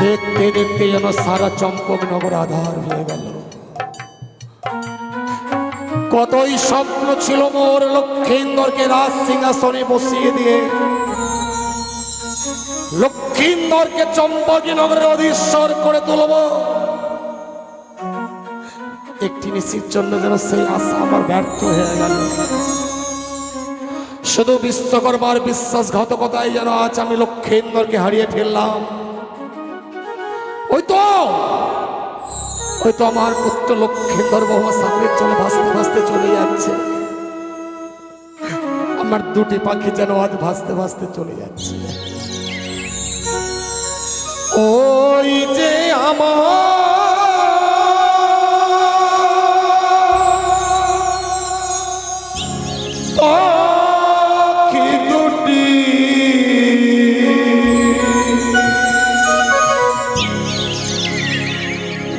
দেখতে দেখতে যেন সারা চম্পকনগর আধার হয়ে গেল। কতই স্বপ্ন ছিল মোর লক্ষিন্দরকে রাজ সিংহাসনে বসিয়ে দিয়ে লক্ষিন্দরকে চম্পকনগরের অধীশ্বর করে তুলব। একটি নিশির জন্য যেন সেই আশা আমার ব্যর্থ হয়ে গেল। শুধু বিশ্বকর্মার বিশ্বাসঘাতকতায় যেন আজ আমি লক্ষিন্দরকে হারিয়ে ফেললাম। ওই তো আমার পুত্র লক্ষিন্দর বহু সামনের চলে ভাসতে ভাসতে চলে যাচ্ছে। আমার দুটি পাখি যেন আজ ভাসতে ভাসতে চলে যাচ্ছে। ওই যে আমার পাখি দুটি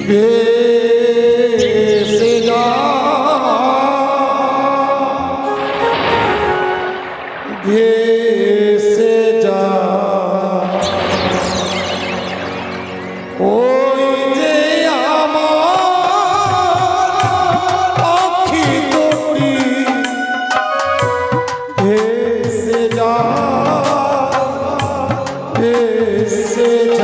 ভেসে যা ওই যে আমার পাখি দুটি ভেসে যা ভেসে যা।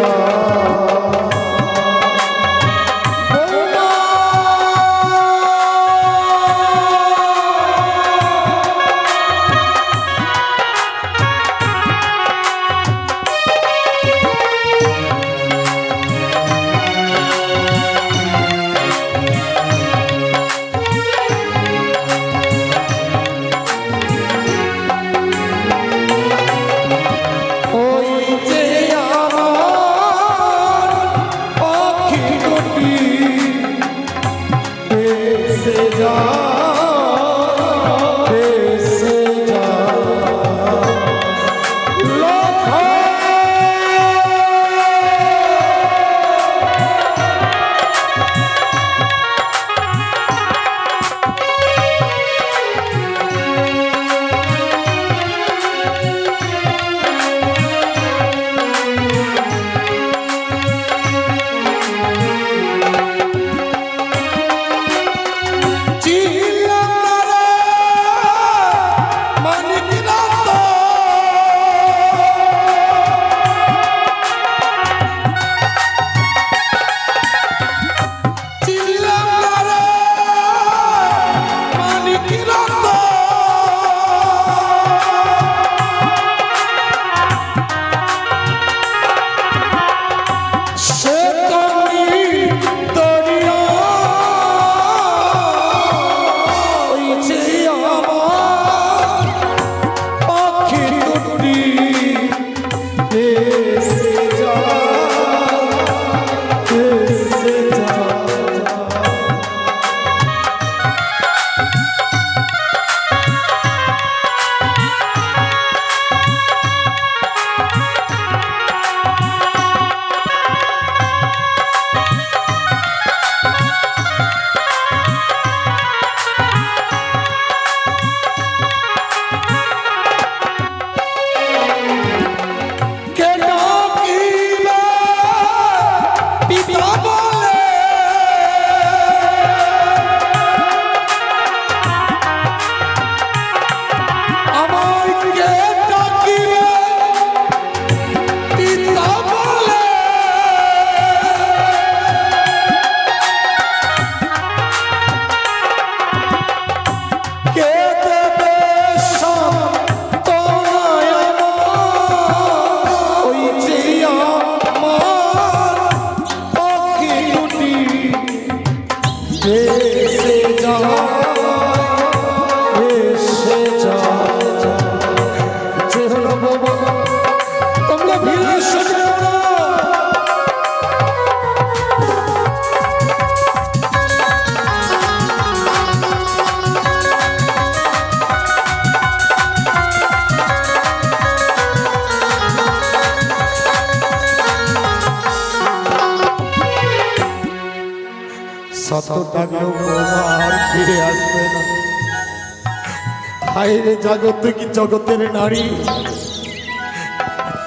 ডাকলেও আর ফিরে আসবে না। হায় রে জগৎ কি জগতের নারী,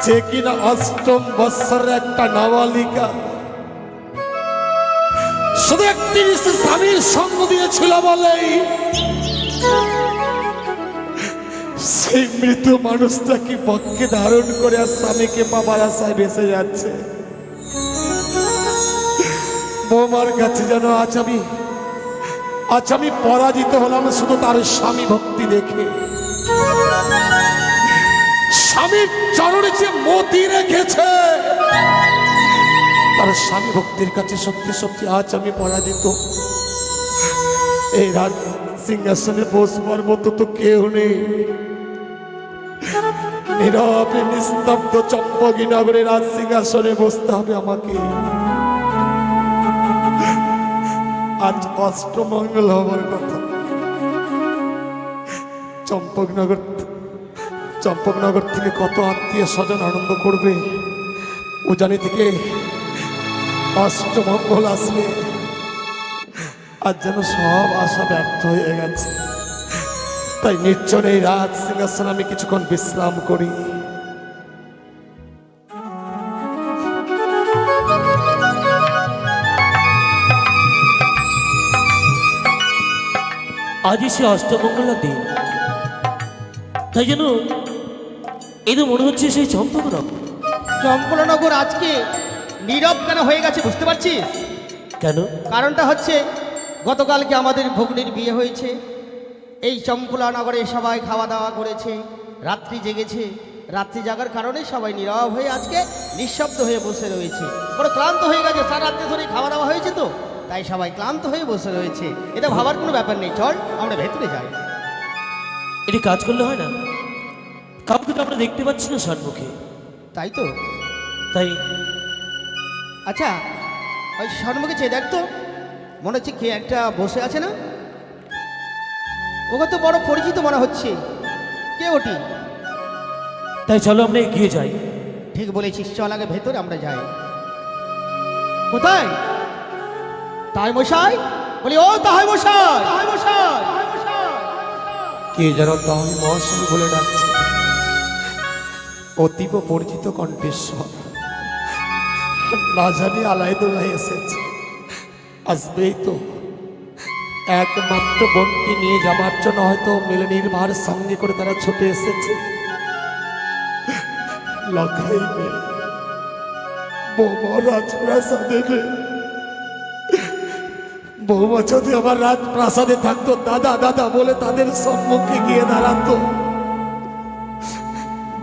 যে কিনা অষ্টম বৎসরের একটা নাবালিকা, শুধু একটি স্বামীর সঙ্গ দিয়েছিল বলেই সেই মৃত মানুষটাকে পক্ষে ধারণ করে আর স্বামীকে পাবার আশায় বেঁচে যাচ্ছে। বৌমার কাছে যেন আজ আমি পরাজিত হলাম শুধু তার স্বামী ভক্তি দেখে। স্বামীর চরণে যে মতি রেখেছে, তার স্বামী ভক্তির কাছে সত্যি সত্যি আজ আমি পরাজিত। এই রাজ সিংহাসনে বসবার মতো তো কেউ নেই। নীরবে নিস্তব্ধ চম্পকী নগরে রাজ সিংহাসনে বসতে হবে আমাকে। আজ অষ্টমঙ্গল হবার কথা। চম্পকনগর থেকে কত আত্মীয় স্বজন আনন্দ করবে, উজানি থেকে অষ্টমঙ্গল আসবে। আজ যেন সব আশা ব্যর্থ হয়ে গেছে। তাই নির্জনে এই রাজ সিংহাসন আমি কিছুক্ষণ বিশ্রাম করি। আজই সে অষ্টমঙ্গলার দিন, তাই যেন এই তো মনে হচ্ছে সেই চম্পকনগর। চম্পকনগর আজকে নীরব কেন হয়ে গেছে বুঝতে পারছিস? কেন? কারণটা হচ্ছে গতকালকে আমাদের ভগ্নির বিয়ে হয়েছে। এই চম্পকনগরে সবাই খাওয়া দাওয়া করেছে, রাত্রি জেগেছে। রাত্রি জাগার কারণে সবাই নীরব হয়ে আজকে নিঃশব্দ হয়ে বসে রয়েছে। বড় ক্লান্ত হয়ে গেছে, সারা রাত্রি ধরে খাওয়া দাওয়া হয়েছে তো, তাই সবাই ক্লান্ত হয়ে বসে রয়েছে। এটা ভাবার কোনো ব্যাপার নেই, চল আমরা ভেতরে যাই। এটি কাজ করলে হয় না? কাউকে তো আমরা দেখতে পাচ্ছি না সম্মুখে। তাই তো। তাই আচ্ছা, ওই সম্মুখে চেয়ে দেখ তো, মনে হচ্ছে কে একটা বসে আছে না? ওকে তো বড় পরিচিত মনে হচ্ছে। কে ওটি? তাই চলো আমরা এগিয়ে যাই। ঠিক বলেছিস, চল আগে ভেতরে আমরা যাই। কোথায় তাই মশাই? বলি ও তাই মশাই, তাই মশাই। কে যেন তাই মহাশয় বলে ডাকছে, অতীব পরিচিত কণ্ঠেশ্বর। না জানি আলাই দোলাই এসেছে, আসবেই তো। একমাত্র বোনকে নিয়ে যাবার জন্য হয়তো মিলনীর ভার সঙ্গে করে তারা ছুটে এসেছে। লখাই নেই, বৌমা রাজপ্রাসাদে নেই। বৌমা যদি আমার রাজপ্রাসাদে থাকতো, দাদা দাদা বলে তাদের সম্মুখে গিয়ে দাঁড়াতো,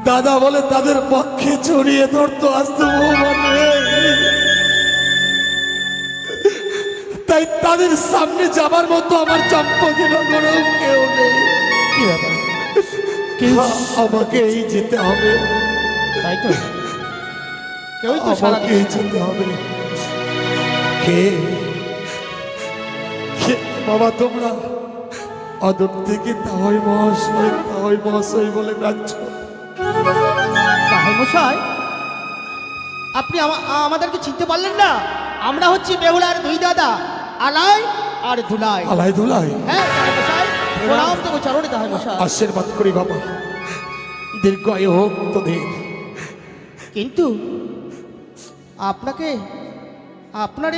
দাদা বলে তাদের পক্ষে জড়িয়ে ধরতো। আসতো বৌমা নেই, তাই তাদের সামনে যাবার মতো আমার চম্পকনগরেও কেউ নেই। কি ব্যাপার? আমাকেই যেতে হবে। তাই তো, কেউই তো সারা আমাকেই যেতে হবে। কে বাবা তোমরা অদূর থেকে তাহই মহাশয় বলে ডাকছো? তাই মশাই, আপনি আমাদেরকে চিনতে পারলেন না? আমরা হচ্ছি বেহুলার দুই দাদা, আলাই আর দুলাই। আলাই দুলাই? হ্যাঁ তাই মশাই, প্রণাম দেবো চরণে তাই মশাই। আশীর্বাদ করি বাবা, দীর্ঘ আয়ু হোক তোদের। কিন্তু আপনার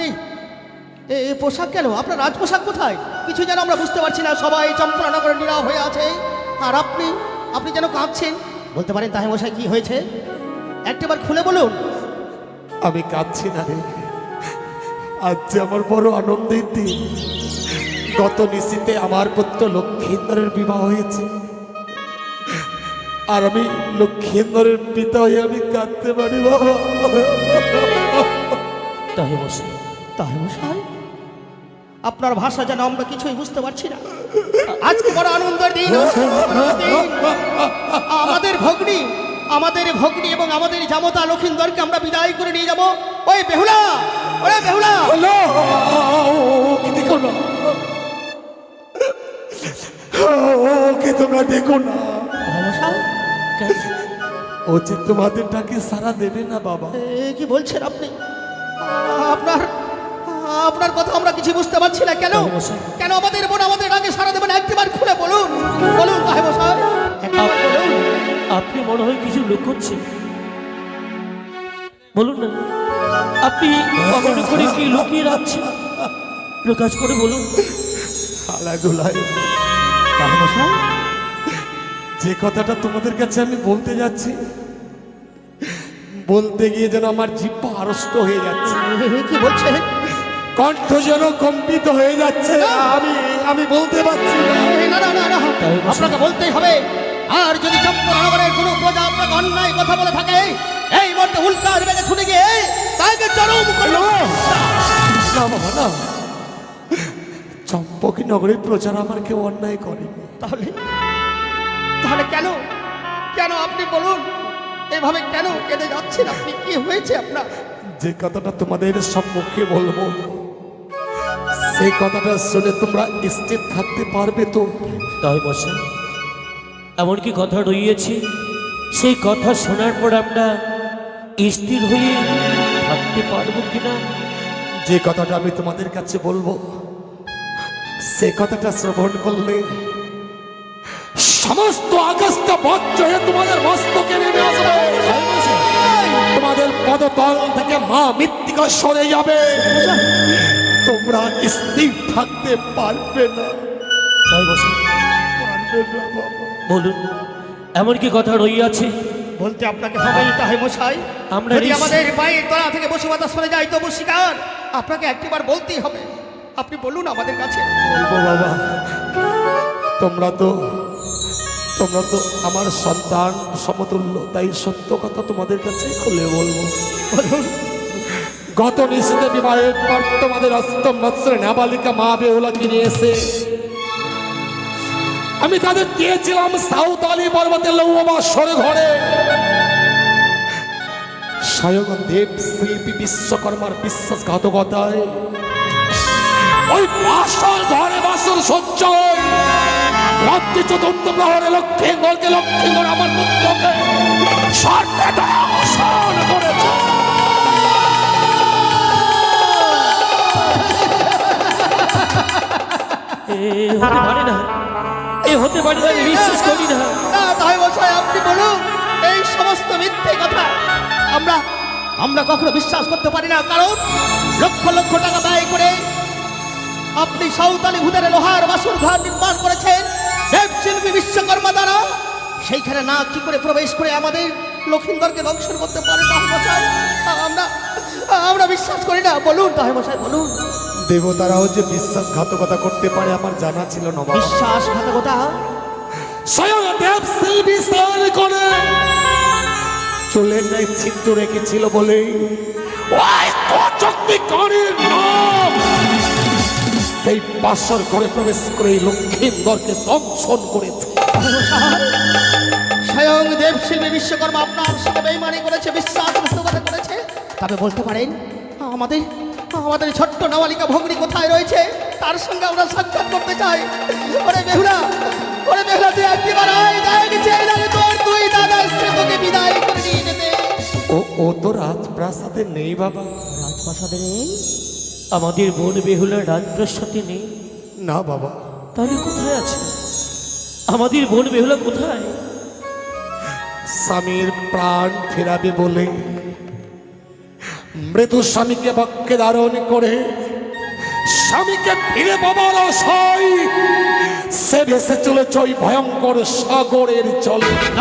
এই পোশাক কেন? আপনার রাজপোশাক কোথায়? কিছু যেন আমরা বুঝতে পারছি না। সবাই চম্পকনগরে নীরব হয়ে আছে, আর আপনি যেন কাঁদছেন। বলতে পারেন তাই মশাই কি হয়েছে? একটাবার খুলে বলুন। আমি কাঁদছি না রে, আজ যে আমার বড় আনন্দের দিন। গত নিশীতে আমার পুত্র লক্ষীন্দরের বিবাহ হয়েছে, আর আমি লক্ষীন্দরের পিতা হয়ে আমি কাঁদতে পারি বাবা। তাই মশাই, তাই মশাই, আপনার ভাষা যেন আমরা কিছুই বুঝতে পারছি না। আজকে বড় আনন্দের দিন। আমাদের ভগ্নী এবং আমাদের জামতা লক্ষীন্দরকে আমরা বিদায় করে নিয়ে যাব। ওই বেহুলা, ওরে বেহুলা, ওকে দেখো না, ওকে তোমরা দেখো না। ও যে তোমাদের ডাকে সারা দেবে না বাবা। কি বলছেন আপনি? আপনার কথা আমরা কিছু বুঝতে পারছি না। কেন কেন আমাদের বোন আমাদের ডাকে সারা দেবেন? একবার খুলে বলুন, বলুন তাই মশাই। আপনি মনে হয় কিছু লুকোচ্ছেন। বলুন না, আপনি অমন করে কি লুকিয়ে রাখছেন? প্রকাশ করে বলুন। আলাই দুলাই, মশাই, যে কথাটা তোমাদের কাছে আমি বলতে যাচ্ছি, বলতে গিয়ে যেন আমার জিহ্বা আড়ষ্ট হয়ে যাচ্ছে, কি বলছেন? কণ্ঠ যেন কম্পিত হয়ে যাচ্ছে। আমি বলতে পারছি না। না না না না, আপনাকে বলতেই হবে। আর যদি চম্পকনগরের কোনো প্রজা আপনাকে অন্যায় কথা বলে থাকে, এই মুহূর্তে উল্কার বেগে ছুটে গিয়ে তাকে চরম করলো। না বাবা না, চম্পকী নগরের প্রচার আমার কেউ অন্যায় করেনি। তাহলে তাহলে কেন কেন আপনি বলুন, এভাবে কেন কেঁদে যাচ্ছেন? আপনি কি হয়েছে আপনার? যে কথাটা তোমাদের সম্মুখে বলবো, সেই কথাটা শুনে তোমরা স্থির থাকতে পারবে তো? তাই বসে এমনকি কথা রইয়েছে, সেই কথা শোনার পর আমরা স্থির হয়ে থাকতে পারবো কিনা? যে কথাটা আমি তোমাদের কাছে বলবো, সে কথাটা শ্রবণ করলে সমস্ত আকাশটা বজ্র হয়ে তোমাদের মস্তকে নেমে আসবে। তোমাদের পদতল থেকে মা মৃত্তিকা সরে যাবে, তোমরা স্থির থাকতে পারবে না। তাই বসে পারবে না বাবা। বলুন, এমনকি কথা রইয়াছে। বলতে আপনাকে হবেই তাই মশাই। আমরা যদি ঋষি- আমাদের পায়ের তলা থেকে বসে বাতাস সরে যায় তবু শিকার আপনাকে একটিবার বলতেই হবে। আপনি বলুন আমাদের কাছে। বলবো বাবা, তোমরা তো আমার সন্তান সমতুল্য, তাই সত্য কথা তোমাদের কাছে খুলে বলবো। গত নিষেধে বিবাহের পর তোমাদের অষ্টম বৎসরে নাবালিকা মা বেহুলাকে নিয়ে এসে আমি তাদের দিয়েছিলাম সাঁওতালি পর্বতে লৌবা সরে ঘরে। স্বয়ং দেব শিল্পী বিশ্বকর্মার বিশ্বাসঘাতকতায় ওই বাসর ঘরে বাসর সহ্য রাত্রি চতুর্থ প্রহরে লক্ষ্মীগড়কে লক্ষ্মীগড় আমার পুত্রকে সর্বে অবসান করেছে। হতে পারে না, এ হতে পারে না, আমি বিশ্বাস করি না। না তাই মশাই, আপনি বলুন এই সমস্ত মিথ্যে কথা আমরা কখনো বিশ্বাস করতে পারি না। কারণ লক্ষ লক্ষ টাকা ব্যয় করে আপনি সাঁওতালি ভূতারে লোহার বাসর ঘর নির্মাণ করেছেন দেবশিল্পী বিশ্বকর্মা দ্বারা। সেইখানে না কি করে প্রবেশ করে আমাদের লক্ষিন্দরকে দংশন করতে পারে তাহে মশাই? আমরা বিশ্বাস করি না। বলুন তাহে মশাই, বলুন। দেবতারাও যে বিশ্বাসঘাতকতা করতে পারে আমার জানা ছিল না বাবা। বিশ্বাসঘাতকতা? স্বয়ং দেব শিল্পী স্নান করে চুলের নাই ছিদ্র রেখেছিল বলে ওই কচক্তি কানের নাম সেই বাসর ঘরে প্রবেশ করে লক্ষ্মীন্দরকে দংশন করেছে। স্বয়ং দেবশিল্পী বিশ্বকর্মা আপনার সাথে বেইমানি করেছে, বিশ্বাসঘাতকতা করেছে। তবে বলতে পারেন আমাদের ছোট্ট নাবালিকা ভগ্নী কোথায় রয়েছে? তার সঙ্গে আমরা সাক্ষাৎ করতে চাই। ওরে বেহুলা তুই একবার আয়, দেখছে তোর তুই দাদা এসছে তোকে বিদায় করে নিয়ে যেতে। ও তো রাজপ্রাসাদে নেই বাবা। রাজপ্রাসাদে নেই? আমাদের বোন বেহুলা রাজপ্রাসাদে নেই? না বাবা। তাহলে কোথায় আছে আমাদের বোন বেহুলা? কোথায়? স্বামীর প্রাণ ফেরাবে বলে মৃত্যু স্বামীকে বক্ষে ধারণ করে স্বামীকে ফিরে পাবার আশায় সে ভেসে চলেছে ওই ভয়ঙ্কর সাগরের জলে।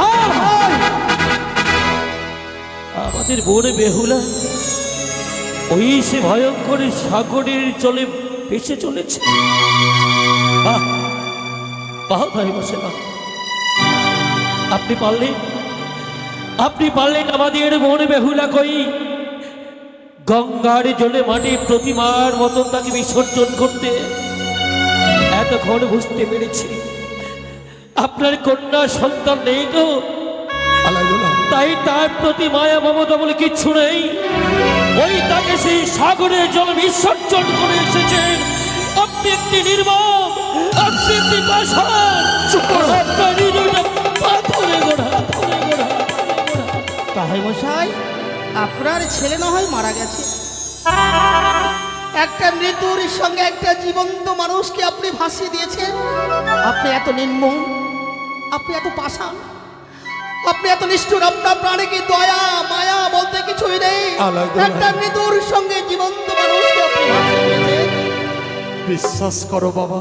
আমাদের বোন বেহুলা ওই সে ভয়ঙ্কর সাগরের জলে ভেসে চলেছে। বাহ বাহ ভাই বসে বাহ। আপনি পারলেন আমাদের বোন বেহুলা কই গঙ্গার জলে মাটি প্রতিমার মতন তাকে বিসর্জন করতে। এতক্ষণ বুঝতে পেরেছি আপনার কন্যা সন্তান নেই তো, তাই তার প্রতি মায়া মমতা বলে কিচ্ছু নেই। ওই তাকে সেই সাগরের জল বিসর্জন করে এসেছেন। আপনি একটি নির্মম, আপনি একটি পাষাণ, আপনার হৃদয়টা পাথরে গড়া। তাহে মশাই, আপনার ছেলে না হয় মারা গেছে, একটা মৃত্যুর সঙ্গে একটা জীবন্ত মানুষকে আপনি ভাসিয়ে দিয়েছেন। আপনি এত নির্মম, আপনি এত পাষাণ, আপনি এত নিষ্ঠুর, আপনার প্রাণে কি দয়া মায়া বলতে কিছুই নেই? আলাদা। একটা মৃত্যুর সঙ্গে জীবন্ত মানুষকে আপনি ভাসিয়ে দিয়েছেন। বিশ্বাস করো বাবা,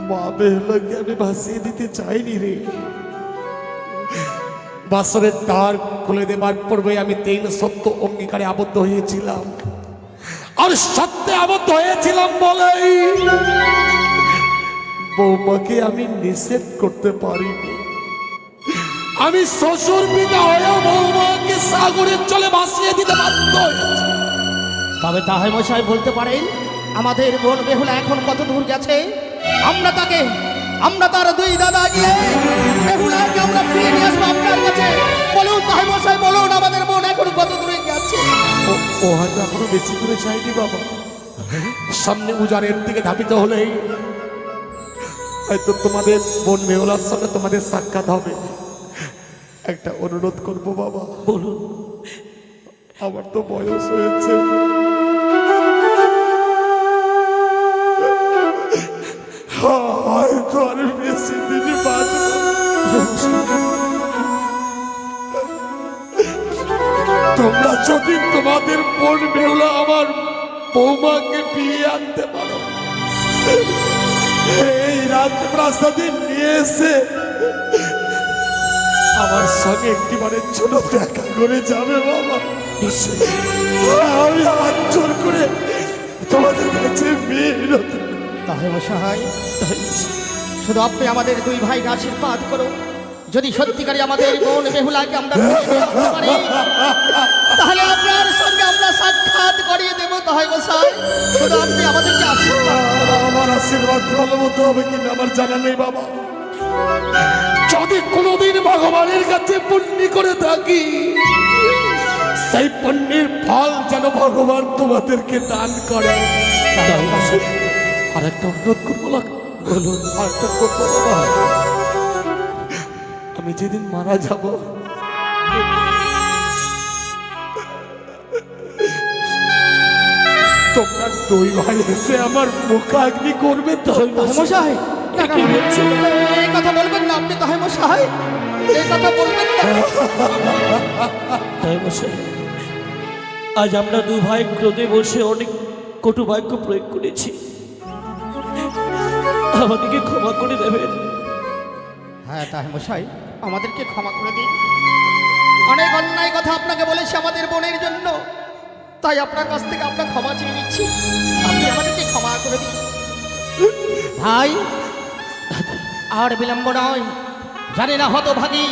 মা বেহুলাকে আমি ভাসিয়ে দিতে চাইনি রে। বাসরের দ্বার খুলে দেবার পূর্বে আমি 3 সত্য অঙ্গীকারে আবদ্ধ হয়েছিলাম, আর সত্যে আবদ্ধ হয়েছিলাম বলেই বৌমাকে আমি নিষেধ করতে পারিনি। আমি শ্বশুর পিতা হয়েও বৌমাকে সাগরের জলে ভাসিয়ে দিতে বাধ্য হয়েছি। তবে তাহাই মশাই বলতে পারেন আমাদের বোন বেহুলা এখন কত দূর গেছে? আমরা তার দুই দাদা গিয়ে বেহুলাকে আমরা ফিরিয়ে নিয়ে আসবো আপনার কাছে। বলুন তাহাই মশাই, বলুন আমাদের বোন এখন কত দূরে গেছে? ও হয়তো এখনো বেশি দূরে যায়নি বাবা। সামনে উজানের দিকে ধাবিত হলেই হয়তো তোমাদের বোন বেহুলার সঙ্গে তোমাদের সাক্ষাৎ হবে। একটা অনুরোধ করবো বাবা, বলুন। আমার তো বয়স হয়েছে, হয়তো আর বেশি দিন বাঁচব। তোমরা যদি তোমাদের বোন বেহুলা আমার বৌমাকে ফিরিয়ে আনতে পারো, এই রাজপ্রাসাদে নিয়ে এসে আমার সঙ্গে একটিবারের জন্য দেখা করে যাবে বাবা। আমি হাত জোর করে তোমাদের কাছে মিনতি। তাহাই মশাই, শুধু আপনি আমাদের দুই ভাইকে আশীর্বাদ করুন। যদি সত্যিকারই আমাদের বোন বেহুলাকে আমরা ফিরিয়ে আনতে পারি, তাহলে আপনার সঙ্গে আমরা সাক্ষাৎ করিয়ে দেব। তাহাই মশাই, শুধু আপনি আমাদেরকে আশীর্বাদ করুন। আমার আশীর্বাদ ভালো মতো হবে কিনা আমার জানা নেই বাবা। যদি কোনোদিন ভগবানের কাছে পুণ্য করে থাকি, সেই পুণ্যের ফল যেন ভগবান তোমাদেরকে দান করে। আর একটা অনুরোধ করবো, বলুন। আর একটা করবো বাবা, আমি যেদিন মারা যাব, তোমরা দুই ভাই এসে আমার মুখাগ্নি করবে তো? তাহাই মশাই, কি বলছেন? এই কথা বলবেন না আপনি। তাহাই মশাই, এই কথা বলবেন না। তাই মশাই, আজ আমরা দু ভাই ক্রোধে বসে অনেক কটু বাক্য প্রয়োগ করেছি, আমাদেরকে ক্ষমা করে দেবেন। হ্যাঁ তাহাই মশাই, আমাদেরকে ক্ষমা করে দিন। অনেক অন্যায় কথা আপনাকে বলেছি আমাদের বোনের জন্য, তাই আপনার কাছ থেকে আমরা ক্ষমা চেয়ে নিচ্ছি। আপনি আমাদেরকে ক্ষমা করে দিন ভাই। আর বিলম্ব নয়, জানি না হতভাগী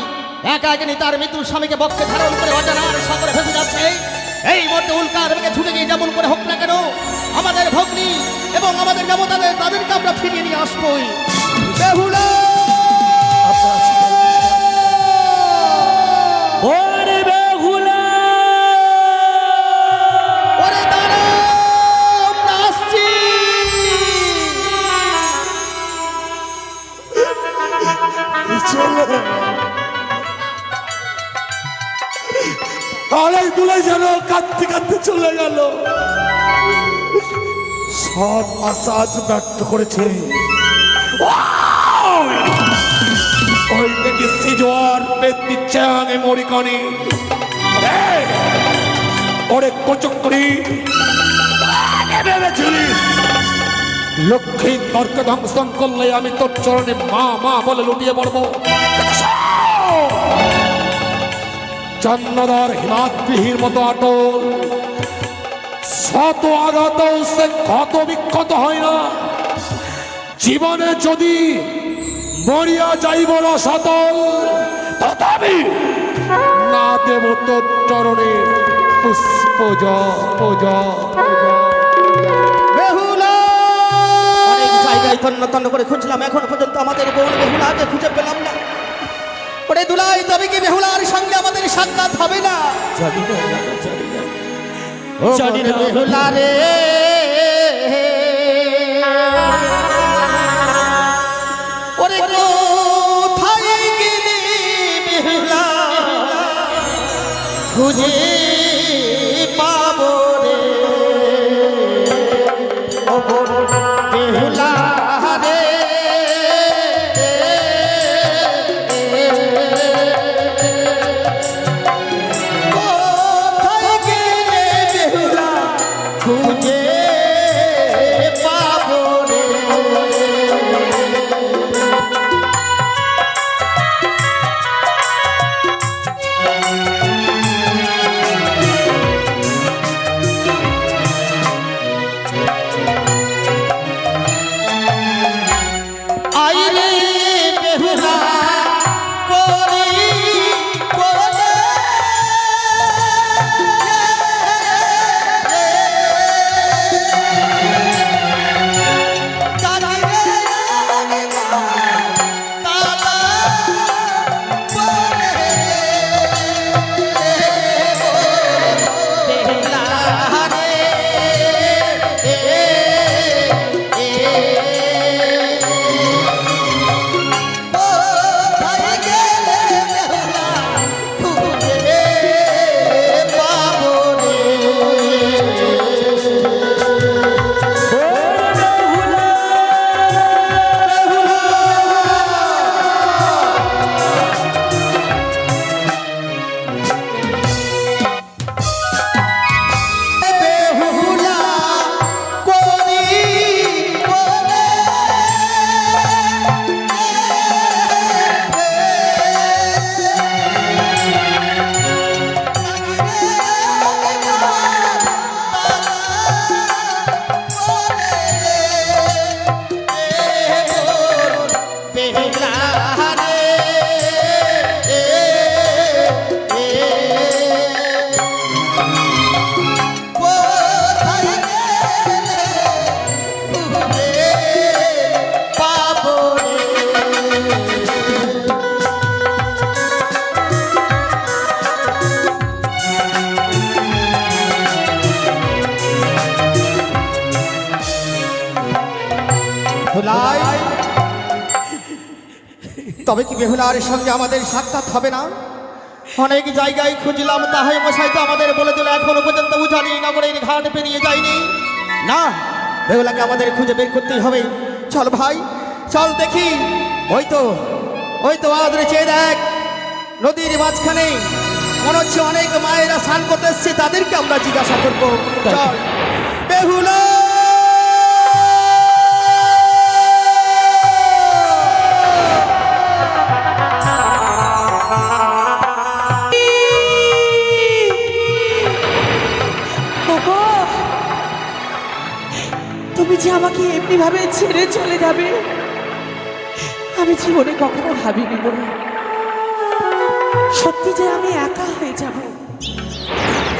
একা একানি তার মৃত্যুর স্বামীকে বক্ষে ধারণ করে অজানার সাগরে ভেসে যাচ্ছে। এই মুহূর্তে উল্কার বেগে ছুটে গিয়ে যেমন করে হোক না কেন আমাদের ভগ্নী এবং আমাদের দেবতাদের তাদেরকে আমরা ফিরিয়ে নিয়ে আসবোই। বেহুলা ওরে বেহুলা, ওরে দাঁড়া, আমরা আসছি। আড়াই দুলাই যেন কাঁদতে কাঁদতে চলে গেল। সব আশা আজ ব্যর্থ করেছে। ওই দেখি সিজোয়ার পেতি চাঙে মরিকনি ওরে কচকরি ভেবেছিলিস লক্ষ্মী তর্ক ধ্বংসন করলে আমি তোর চরণে মা মা বলে লুটিয়ে পড়বো? চন্দ্রধর হিমাদ্রিহীর মতো আটল, শত আঘাত সে ক্ষত বিক্ষত হয় না। জীবনে যদি মরিয়া যাইব রসতল, তথাপি না দেব তোর চরণে পুষ্প বেহুলা অনেক জায়গায় তন্ন তন্ন করে খুঁজলাম, এখন পর্যন্ত আমাদের বোন বেহুলাকে খুঁজে পেলাম না। ওরে দুলাই, তবে কি বেহুলার সঙ্গে আমাদের সাক্ষাৎ হবে না? জানি না, জানি না, ও জানি না। বেহুলা রে, ওরে কোথায় গেলি বেহুলা, খুঁজে পাবো রে। ও বেহুলা রে, বেহুলাই, তবে কি বেহুলার সঙ্গে আমাদের সাক্ষাৎ হবে না? অনেক জায়গায় খুঁজলাম, তাহাই মশাই তো আমাদের বলে দিল এখনো পর্যন্ত উজানি নগরের ঘাট পেরিয়ে যায়নি। না, বেহুলাকে আমাদের খুঁজে বের করতেই হবে। চল ভাই, চল দেখি। ওই তো আদরে চেয়ে দেখ, নদীর মাঝখানে মনে হচ্ছে অনেক মায়েরা স্নান করতে এসছে, তাদেরকে আমরা জিজ্ঞাসা করবো। চল বেহুলা। তুমি যে আমাকে এমনি ভাবে ছেড়ে চলে যাবে, আমি জীবনে কখনো ভাবিনি গো। সত্যি যে আমি একা হয়ে যাব,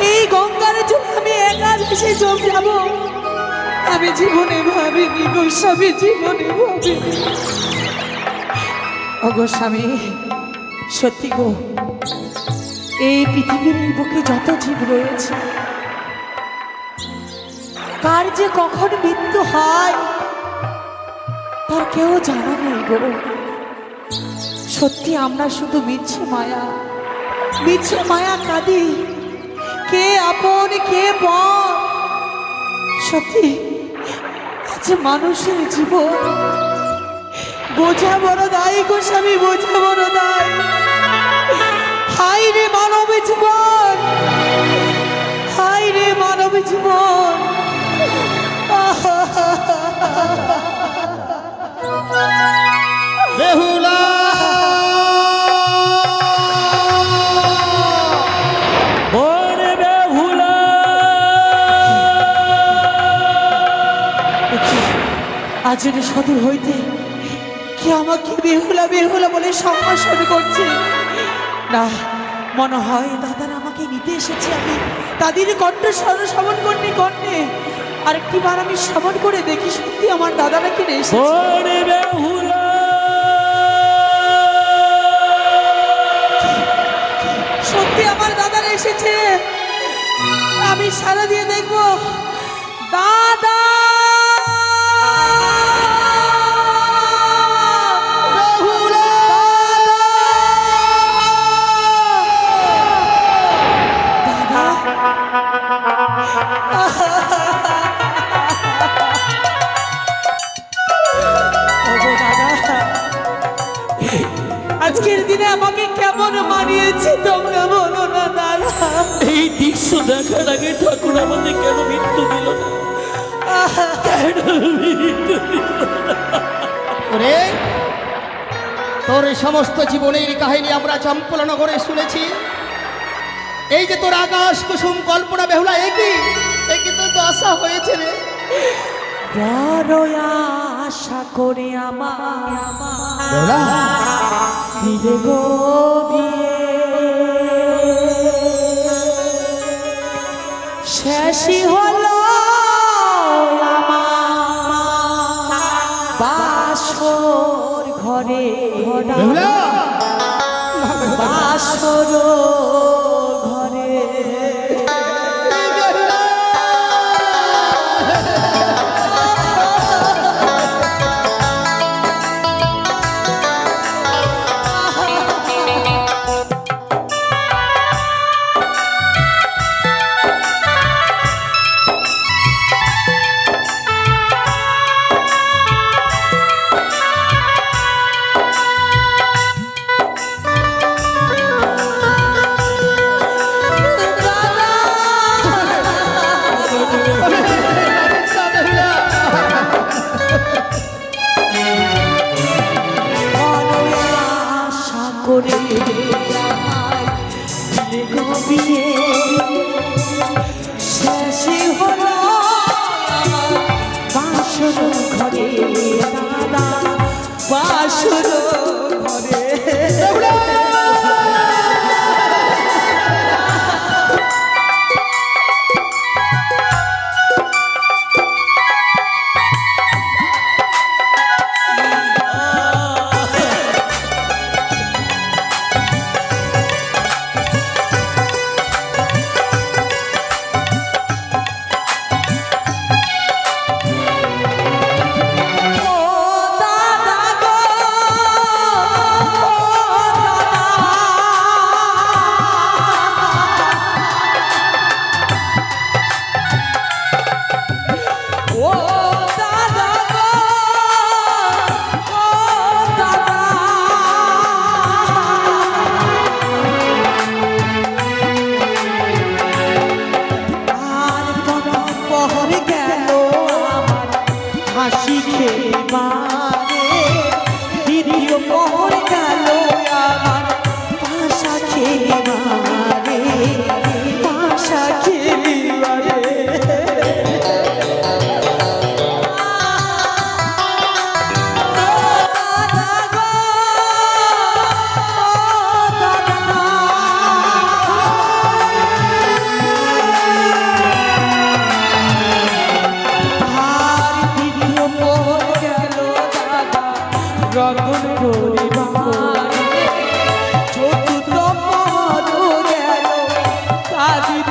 এই গঙ্গার জন্য আমি একা ভেসে চলে যাব, আমি জীবনে ভাবিনি গো স্বামী, জীবনে ভাবিনি। ওগো স্বামী, সত্যি গো, এই পৃথিবীর বুকে যত জীব রয়েছে, কার যে কখন মৃত্যু হয় তার কেউ জানা নেই গো। সত্যি আমরা শুধু মিছে মায়া কাঁদি, কে আপন কে পর। সত্যি আজ মানুষের জীবন বোঝা বড় দায় গো স্বামী, বোঝা বড় দায়। হাই রে মানব জীবন, হাই রে মানব জীবন। বেহুলা, ওরে বেহুলা, আজকে সদূর হইতে কি আমাকে বেহুলা বেহুলা বলে সম্ভাষণ করছে। না, মনে হয় দাদারা আমাকে নিতে এসেছে। আমি তাদের কণ্ঠস্বর শ্রবণ করিনি কণ্ঠে, আরেকটি বার আমি শ্রবণ করে দেখি সত্যি আমার দাদারা কিনে এসেছে। ওরে বেহুলা, সত্যি আমার দাদারা এসেছে, আমি সারা দিয়ে দেখবো। দাদা, আজকের দিনে আমাকে কেমন মানিয়েছে তোমরা বলো না দাদা। এই দৃশ্য দেখার আগে ঠাকুর আমাদের কেন মৃত্যু দিল না? কেন মৃত্যু দিল না? ওরে, তোর সমস্ত জীবনের কাহিনী আমরা চম্পলনগরে শুনেছি। এই যে তোর আকাশ কুসুম কল্পনা বেহুলা, একই তো দশা হয়েছে রে। বড় আশা করে আমার বেহুলা, দিলে গো বিয়ে, শেষই হলো আমার বাসর ঘরে, বেহুলা, বাসর ঘরে।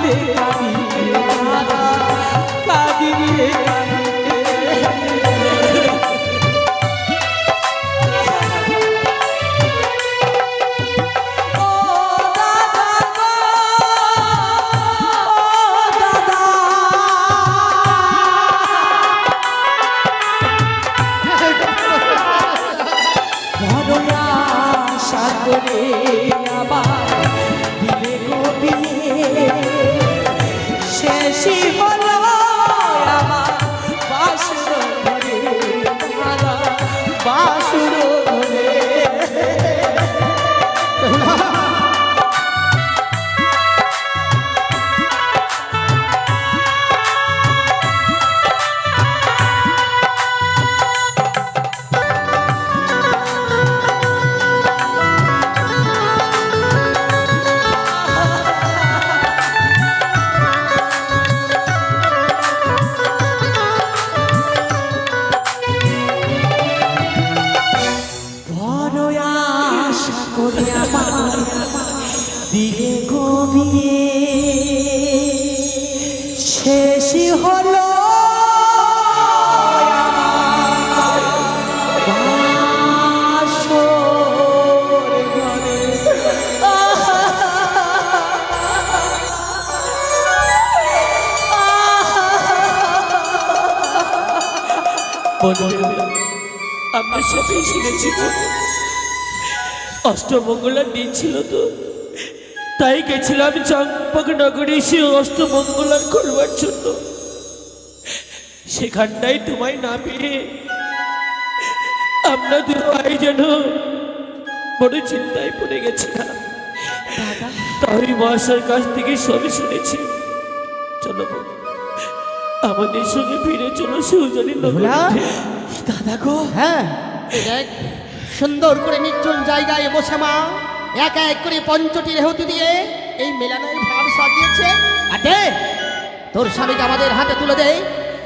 কাঁদিতে কাঁদিতে দাদা কাঁদিতে দিলে গভীরে শেষই হলো আমার বাসর ঘরে। আমরা সবাই শুনেছি অষ্টমঙ্গলার দিন ছিল তো, তাই গেছিলাম চম্পক নগরে সে অষ্টমঙ্গলার করবার জন্য। সেখানটাই তোমায় না পেয়ে আমরা দু ভাই যেন বড় চিন্তায় পড়ে গেছিলাম। তাই মহাশয়ের কাছ থেকে সবই শুনেছি। চলো বোন, আমাদের সঙ্গে ফিরে চলো শিবজনী নগরে। দাদা গো, হ্যাঁ এই দেখ সুন্দর করে নির্জন জায়গায় বসে মা এক এক করে পঞ্চটি রেহতি দিয়ে এই মেলানোর ভাব সাজিয়েছে। আটে তোর স্বামীকে আমাদের হাতে তুলে দে।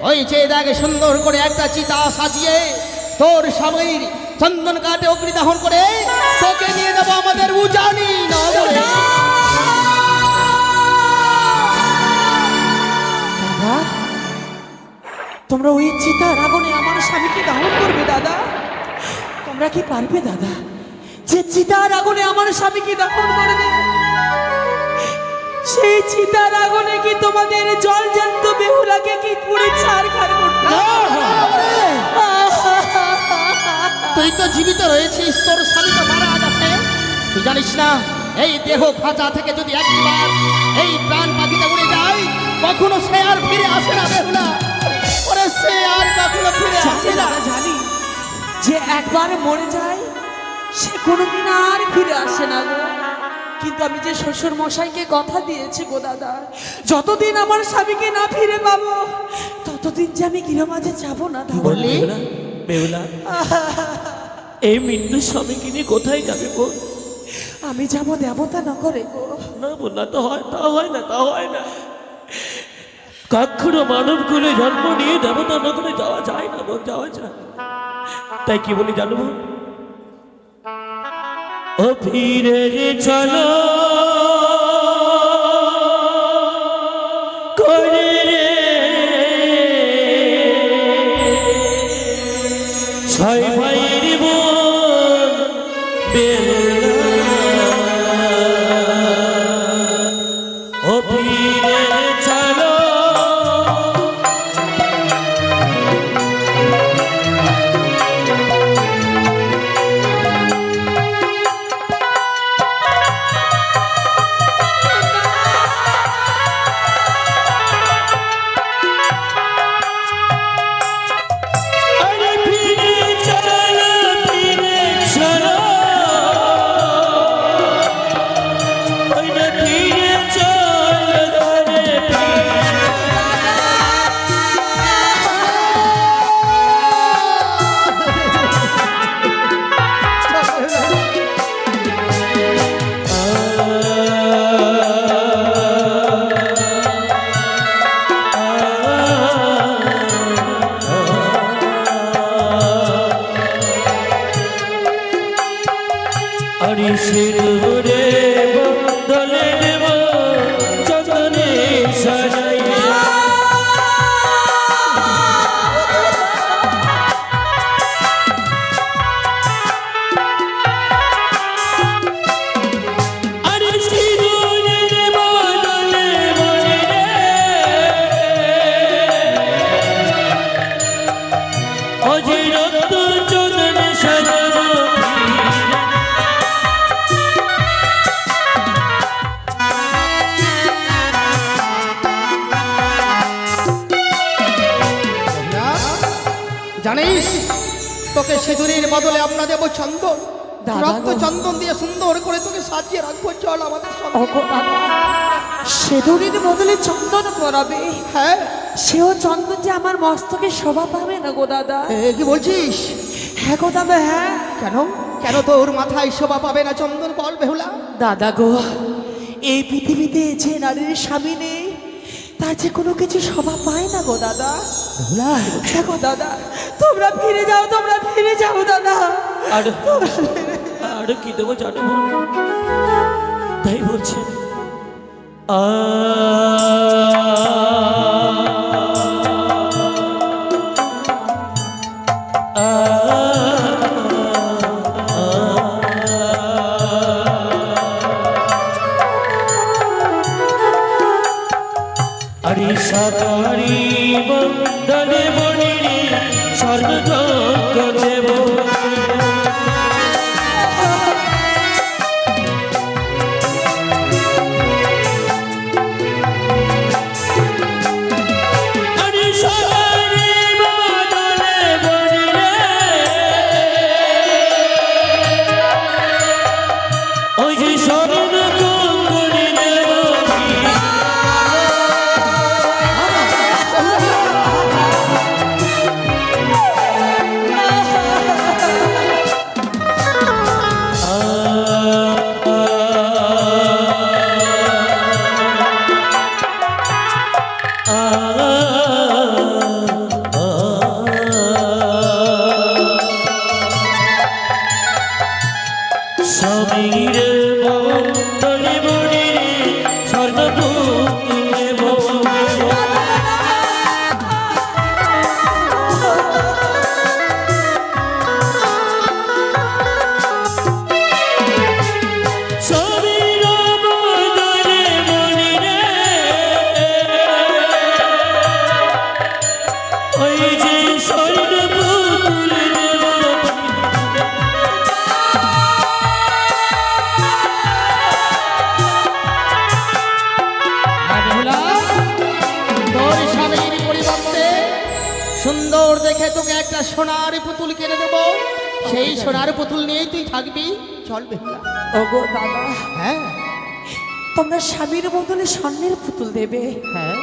ওই যে দেখ সুন্দর করে একটা চিতা সাজিয়ে তোর স্বামীর চন্দন কাঠে অগ্নিদাহন করে তোকে নিয়ে যাবো আমাদের উজানি নগরে। দাদা তোমরা ওই চিতার আগুনে আমার স্বামীকে দাহন করবে দাদা? তোমরা কি পারবে দাদা যে চিতার আগুনে আমার স্বামীকে দাহন করবে? সেই চিতার আগুনে কি তোমাদের জল জ্যান্ত বেহুলাকে কি পুড়ে ছারখার করতে? তুই তো জীবিত রয়েছিস, তোর স্বামী তো মারা গেছে। তুই জানিস না এই দেহ খাঁচা থেকে যদি একবার এই প্রাণ পাখিটা উড়ে যায় কখনো সে আর ফিরে আসে না বেহুলা। ওরে সে আর কখনো ফিরে আসে না। জানি যে একবার মরে যায় সে কোনোদিন আর ফিরে আসে না গো। কিন্তু আমি যে শ্বশুর মশাইকে কথা দিয়েছি গো দাদা, যতদিন আমার স্বামীকে না ফিরে পাবো ততদিন যে আমি গৃহমাঝে যাবো না। বললি বেহুলা, এই মৃত্যু স্বামীকে নিয়ে কোথায় যাবে বোন? আমি যাবো দেবতা নগরে গো। না বোন, না তো হয়, তা হয় না, তা হয় না। কখনো মানব কুলে জন্ম নিয়ে দেবতা নগরে যাওয়া যায় না বোন, যাওয়া যায়। তাই কি বলি জানো বোন? ও ফিরে চলো করে রে ছয় ভাইয়ের বোন বেহুলা। ও ফিরে চলো ফিরে চল ঘরে জানিস তোকে সিঁদুরের বদলে আমরা দেবো চন্দন, দাদা রক্ত গো। চন্দন দিয়ে সুন্দর করে তোকে সাজিয়ে রাখবো, চল আমাদের সঙ্গে। ওগো দাদা, সেদুরির বদলে চন্দন পরাবে? হ্যাঁ, সেও চন্দন যে আমার মস্তকে শোভা পাবে না গো দাদা। কি বলছিস? হ্যাঁ গো দাদা, হ্যাঁ। কেন কেন তোর মাথায় শোভা পাবে না চন্দন, বল বেহুলা। দাদা গো, এই পৃথিবীতে যে নারীর স্বামী নেই তার যে কোনো কিছু শোভা পায় না গো দাদা। বেহুলা, হ্যাঁ গো দাদা, তোমরা ফিরে যাও, তোমরা ফিরে যাও দাদা। আর কি দেবো জানো? তাই বলছে আরে সাকারি বন্দনে বনে স্বর্ণ দেব সুন্দর দেখে তোকে একটা সোনার পুতুল কিনে দেবো, সেই সোনার পুতুল নিয়েই তুই থাকবি, চল বেহুলা। ওগো দাদা, হ্যাঁ তোমরা স্বামীর বদলে স্বর্ণের পুতুল দেবে? হ্যাঁ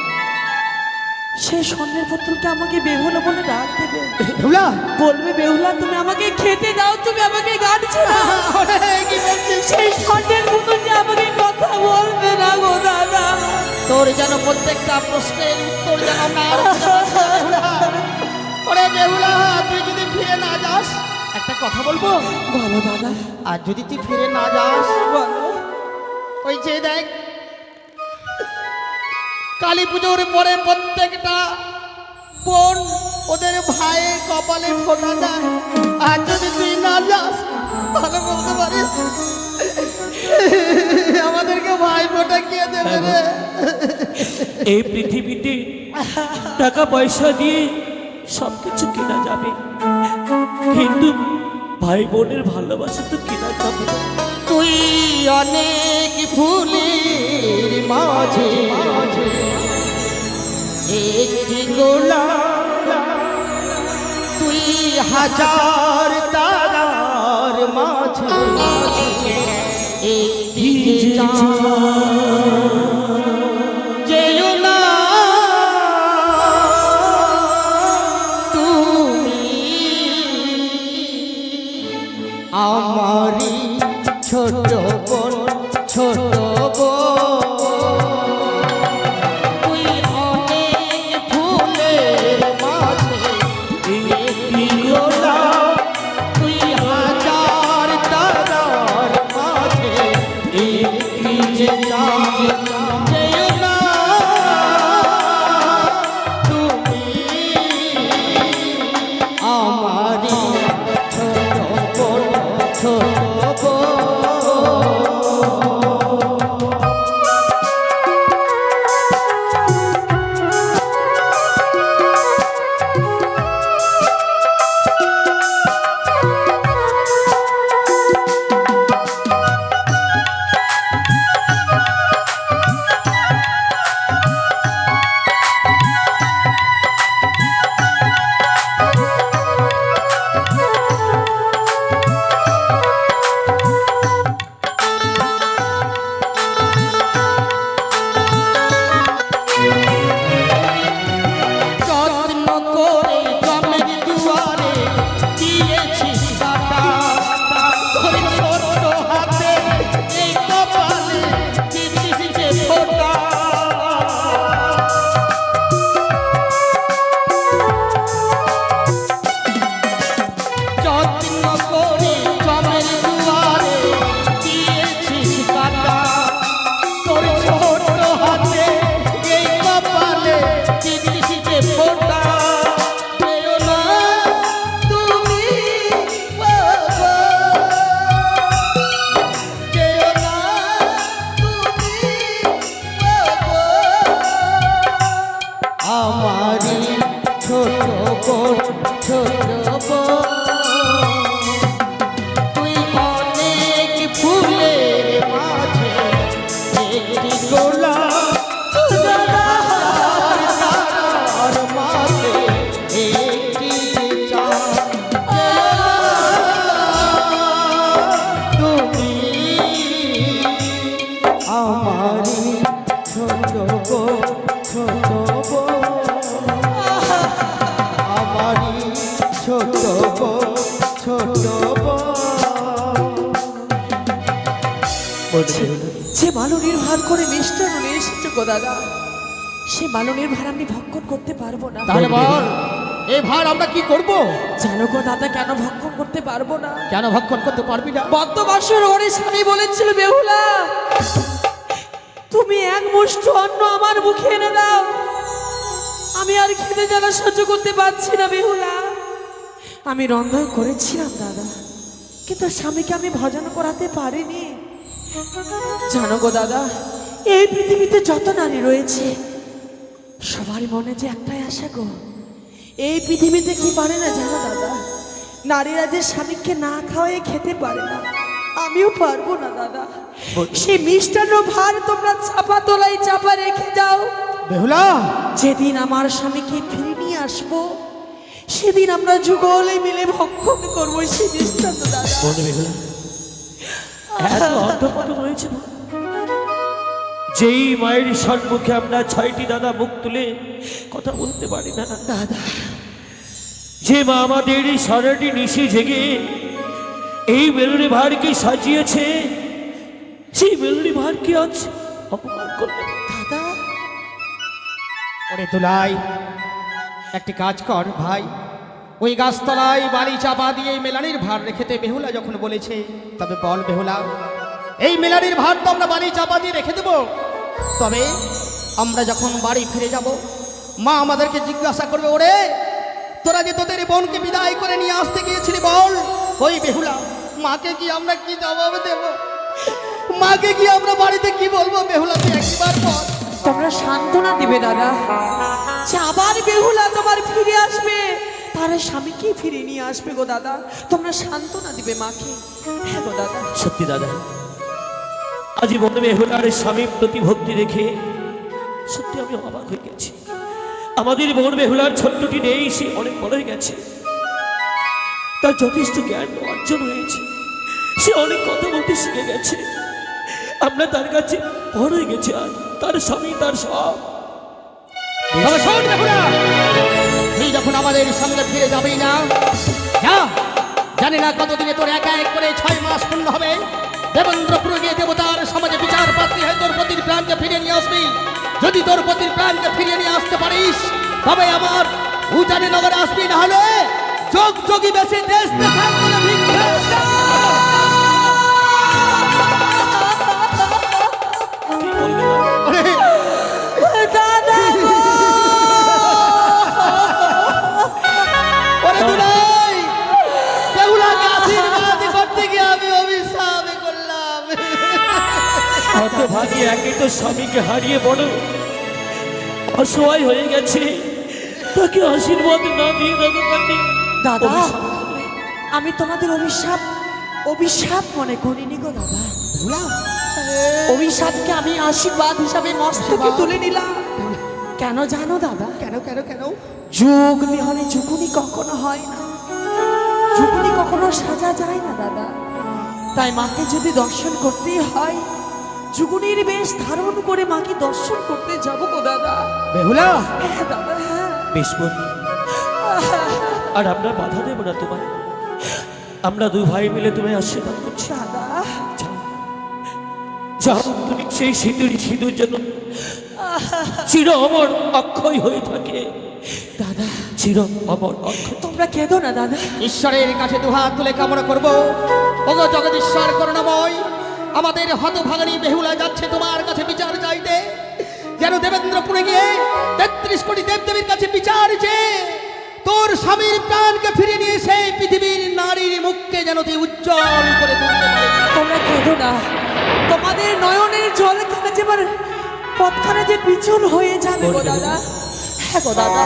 সেই স্বর্ণের পুতুলকে আমাকে বেহুলা বলে ডাক দেবে? বেহুলা, বলবে বেহুলা তুমি আমাকে খেতে দাও, তুমি আমাকে গান ছেড়াও। কি বলছিস? সেই স্বর্ণের পুতুলকে আমাকে কথা বলবে না গো দাদা। তোর যেন প্রত্যেকটা প্রশ্নের উত্তর যেন আমার ওরে বেহুলা, তুই যদি ফিরে না যাস, একটা কথা বলবো। বলো দাদা। আর যদি তুই ফিরে না যাস, বলো। ওই যে দেখ কালী পুজোর পরে প্রত্যেকটা বোন ওদের ভাইয়ের কপালে ফোঁটা দেয়, আর যদি তুই না যাস তাহলে বলতে পারিস আমাদেরকে ভাই ফোঁটা কে দেবে রে? এই পৃথিবীতে টাকা পয়সা দিয়ে সবকিছু কেনা যাবে, কিন্তু ভাই বোনের ভালোবাসা তো কেনা যাবে না। তুই অনেক ফুলের মাঝে একটি গোলাপ, তুই হাজার তারার মাঝে একটি চাঁদ। যেও না তুমি আমারি ছোট বোন, ছোট বোন, তুই অনেক ফুলের মাঝে একটি গোলাপ, তুই হাজার তারার মাঝে একটি চাঁদ। গো ছোট বউ, আমারই ছোট বউ, ছোট বউ। যে মালনের ভার করে মিষ্টান্ন নিয়ে এসেছে গো দাদা, সে মালনের ভার আমি ভক্ষণ করতে পারবো না। তাহলে বল এই ভার আমরা কি করব? জানো গো দাদা কেন ভক্ষণ করতে পারবো না? কেন ভক্ষণ করতে পারবি না? বদ্ধ বাসর ঘরে স্বামী বলেছিল, বেহুলা তুমি এক মুষ্টি অন্ন আমার মুখে এনে দাও, আমি আর খেতে জ্বালা সহ্য করতে পারছি না বেহুলা। আমি রন্ধন করেছিলাম দাদা, কিন্তু স্বামীকে আমি ভজন করাতে পারিনি। জানো গো দাদা, এই পৃথিবীতে যত নারী রয়েছে সবার মনে যে একটাই আশা গো, এই পৃথিবীতে কি পারে না জানো দাদা, নারীরা যে স্বামীকে না খাওয়াই খেতে পারে না, আমিও পারবো না দাদা। সেই মিষ্টান্ন ভার তোমরা চাপা তোলাই চাপা রেখে যাও। বেহুলা, যেদিন আমার স্বামীকে ফিরে নিয়ে আসবো সেদিন আমরা যুগলে মিলে ভক্ষণ করবো সেই মিষ্টান্ন দাদা। বন্ধু বেহুলা, এত অর্ধপদ রয়েছে না? যেই মায়ের সম্মুখে আমরা 6টি দাদা মুখ তুলে কথা বলতে পারি না দাদা, যে মা আমাদের সারাটি নিশে জেগে এই বেলুনি ভারকে সাজিয়েছে, সেই বেলুনি ভারকে আজ অপমান করবে। দাদা ওরে দুলাই, একটি কাজ কর ভাই, ওই গাছতলায় বালি চাপা দিয়ে এই মেলানির ভার রেখেতে বেহুলা যখন বলেছে, তবে বল বেহুলা, এই মেলানির ভার তো আমরা বালি চাপা দিয়ে রেখে দেব, তবে আমরা যখন বাড়ি ফিরে যাব মা আমাদেরকে জিজ্ঞাসা করবে, ওরে তোরা যে তোদের বোনকে বিদায় করে নিয়ে আসতে গিয়েছিলি বল। ওই বেহুলা, মাকে কি আমরা কি জবাব দেব? মাকে কি আমরা বাড়িতে কি বলবো? বেহুলা তুই একবার বল। তোমরা সান্ত্বনা দিবে দাদা, যে আবার বেহুলা তোমার ফিরে আসবে, তার স্বামীকে ফিরে নিয়ে আসবে গো দাদা। তোমরা সান্ত্বনা দিবে মাকে। হ্যাঁ গো দাদা। সত্যি দাদা, আজ বন্ধু বেহুলার স্বামীর প্রতি ভক্তি রেখে সত্যি আমি অবাক হয়ে গেছি। আমাদের বোন বেহুলার ছোট্টটি নেই, সে অনেক বড় হয়ে গেছে, তার যথেষ্ট জ্ঞান অর্জন হয়েছে, সে অনেক কথা বলতে শিখে গেছে, আমরা তার কাছে বড় হয়ে গেছি। আজ তার স্বামী তার সব। তবে শোন বেহুলা, তুই যখন আমাদের সঙ্গে ফিরে যাবি না, যা, জানি না কতদিনে তোর একা এক করে 6 মাস পূর্ণ হবে, দেবেন্দ্রপুরে গিয়ে দেবতার সমাজে বিচার প্রার্থী হয়ে তোর পতির প্রাণকে ফিরিয়ে নিয়ে আসবি। যদি তোর পতির প্রাণকে ফিরিয়ে নিয়ে আসতে পারিস তবে আমার উজানি নগরে আসবি, না হলে যোগ যোগী বেশি দেশ দেশান্তরে ভিক্ষা। কি বলবে না? দাদা ওরে দুলাই, বেহুলাকে আশীর্বাদ করতে গিয়ে আমি অভিশাপ করলাম। হতভাগী, একে তো স্বামীকে হারিয়ে বড় অসহায় হয়ে গেছে, তাকে আশীর্বাদ না দিয়ে দাদা তাকে দাদা, অভিশাপ। আমি তোমাদের অভিশাপ অভিশাপ মনে করিনি গো দাদা। অভিশাপকে আমি আশীর্বাদ হিসাবে মস্তকে তুলে নিলাম। কেন জানো দাদা? কেন কেন কেন? যুগ বিহনে যুগুনি কখনো হয় না, যুগুনি কখনো সাজা যায় না দাদা। তাই মাকে যদি দর্শন করতেই হয়, যুগুনির বেশ ধারণ করে মাকে দর্শন করতে যাবো গো দাদা। বেহুলা, হ্যাঁ দাদা, হ্যাঁ। বেশ বোন, আর আমরা বাধা দেব না তোমায়, আমরা 2 ভাই মিলে তোমায় আশীর্বাদ করছি। দাদা, যাও, যাও, তুমি সেই সিঁদুর যেন চির অমর অক্ষয় হয়ে থাকে। দাদা চির অমর অক্ষয়। তোমরা কেঁদো না দাদা। ঈশ্বরের কাছে দুহাত তুলে কামনা করবো, ওগো জগদীশ্বর করুণাময়, আমাদের হতভাগিনী বেহুলা যাচ্ছে তোমার কাছে বিচার চাইতে, যেন দেবেন্দ্রপুরে গিয়ে 33 কোটি দেবদেবীর কাছে বিচার চেয়ে তোর স্বামীর প্রাণকে ফিরিয়ে নিয়ে সেই পৃথিবীর নারীর মুখকে যেন তুই উজ্জ্বল করে তুলতে পারে। তোমরা কেঁদো না, তোমাদের নয়নের জল কেন যে পথখানে যে পিছন হয়ে যাবে গো দাদা। হ্যাঁ গো দাদা,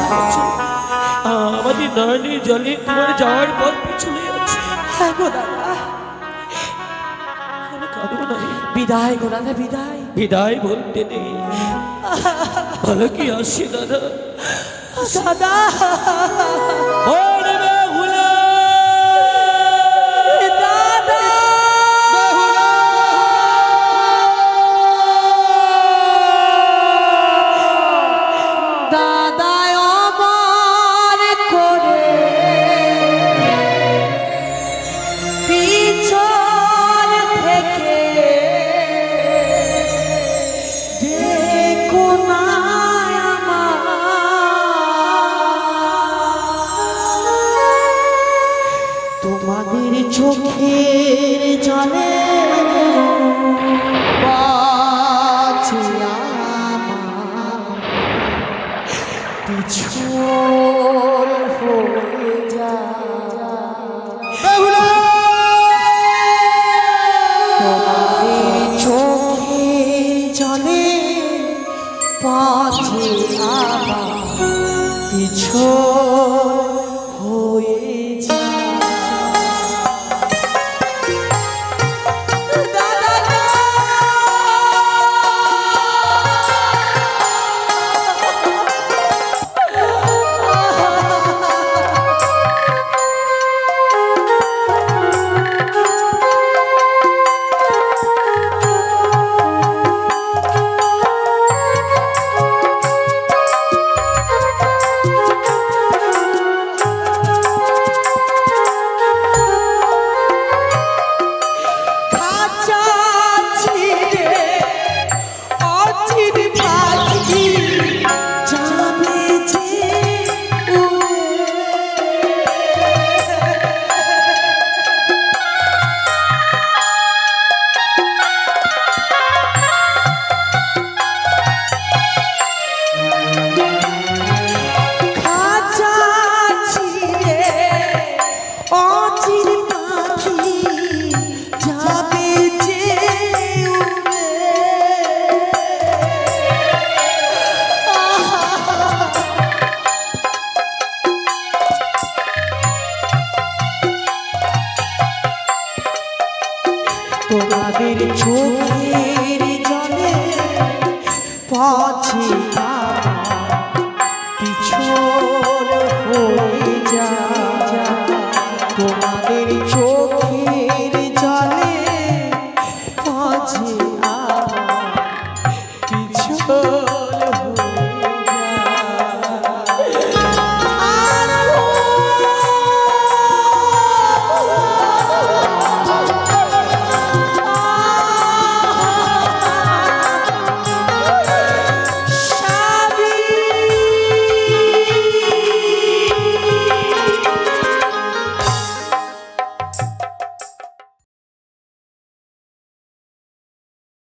আমাদের নয়নের জলে তোমার যাওয়ার পর পিছনে আছে। হ্যাঁ গো দাদা। আমি কাঁদবো না। বিদায় গো দাদা, বিদায়। বিদায় বলতে নেই, ভালো কি আসছে দাদা। দাদা ওরে বেহুলা, দাদা বেহুলা, দাদায় অমর করে পিছন থেকে দেখো না তোমাদের চোখের জলে বাঁচি আমার পিছন হয়ে তোমাদের চোখের জলে বাঁচি আমার পিছন হয়ে তোমাদের চোখে